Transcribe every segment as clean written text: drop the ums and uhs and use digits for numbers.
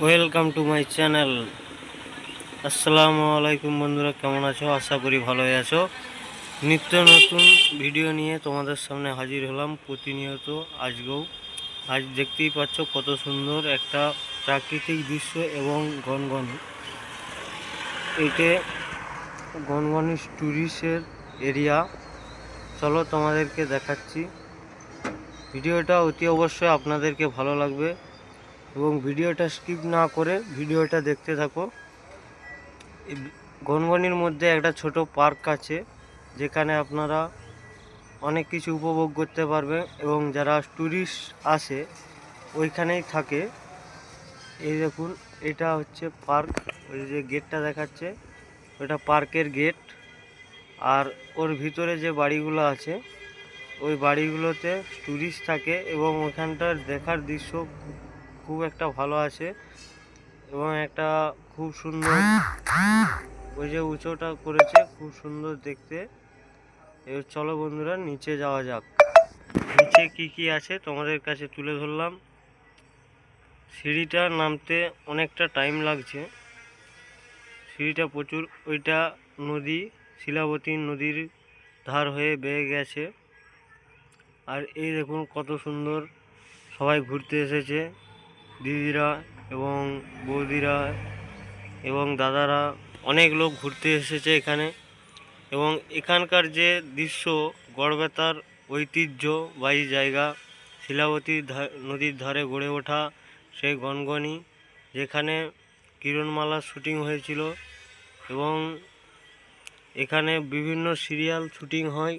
Welcome to my channel. আসসালামু আলাইকুম বন্ধুরা, কেমন আছো? আশা করি ভালোই আছো। নিত্য নতুন ভিডিও নিয়ে তোমাদের সামনে হাজির হলাম প্রতিনিয়ত। আজ দেখতেই পাচ্ছ কত সুন্দর একটা প্রাকৃতিক দৃশ্য এবং গনগনি। এতে গনগনি ট্যুরিস্টের এরিয়া। চলো তোমাদেরকে দেখাচ্ছি। ভিডিওটা অতি অবশ্যই আপনাদেরকে ভালো লাগবে এবং ভিডিওটা স্কিপ না করে ভিডিওটা দেখতে থাকো। গনগনির মধ্যে একটা ছোট পার্ক আছে, যেখানে আপনারা অনেক কিছু উপভোগ করতে পারবে এবং যারা ট্যুরিস্ট আসে ওইখানেই থাকে। এই দেখুন, এটা হচ্ছে পার্ক। ওই যে গেটটা দেখাচ্ছে ওটা পার্কের গেট। আর ওর ভিতরে যে বাড়িগুলো আছে ওই বাড়িগুলোতে ট্যুরিস্ট থাকে এবং ওইখানটার দেখার দৃশ্য খুব একটা ভালো আছে এবং একটা খুব সুন্দর, ওই যে উঁচুটা করেছে খুব সুন্দর দেখতে। এবার চলো বন্ধুরা নিচে যাওয়া যাক। নিচে কি কি আছে তোমাদের কাছে তুলে ধরলাম। সিঁড়িটা নামতে অনেকটা টাইম লাগছে, সিঁড়িটা প্রচুর। ওইটা নদী, শিলাবতী নদীর ধার হয়ে বেয়ে গেছে। আর এই দেখুন কত সুন্দর, সবাই ঘুরতে এসেছে, দিদিরা এবং বৌদিরা এবং দাদারা, অনেক লোক ঘুরতে এসেছে এখানে। এবং এখানকার যে দৃশ্য, গড়বেতার ঐতিহ্যবাহী জায়গা, শিলাবতী নদীর ধারে গড়ে ওঠা সেই গনগনি, যেখানে কিরণমালার শুটিং হয়েছিল এবং এখানে বিভিন্ন সিরিয়াল শুটিং হয়।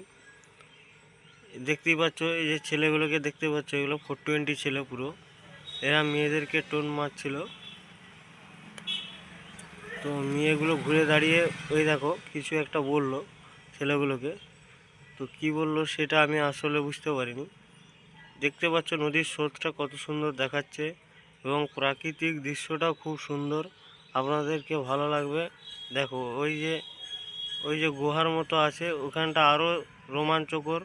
দেখতেই পাচ্ছ, এই যে ছেলেগুলোকে দেখতে পাচ্ছ, এগুলো 420 ছেলে পুরো। এরা মেয়েদেরকে টোন মারছিল। তো মেয়েগুলো ঘুরে দাঁড়িয়ে ওই দেখো কিছু একটা বললো ছেলেগুলোকে। তো কি বললো সেটা আমি আসলে বুঝতে পারিনি। দেখতে পাচ্ছ নদীর স্রোতটা কত সুন্দর দেখাচ্ছে এবং প্রাকৃতিক দৃশ্যটাও খুব সুন্দর, আপনাদেরকে ভালো লাগবে। দেখো ওই যে গুহার মতো আছে, ওখানটা আরও রোমাঞ্চকর।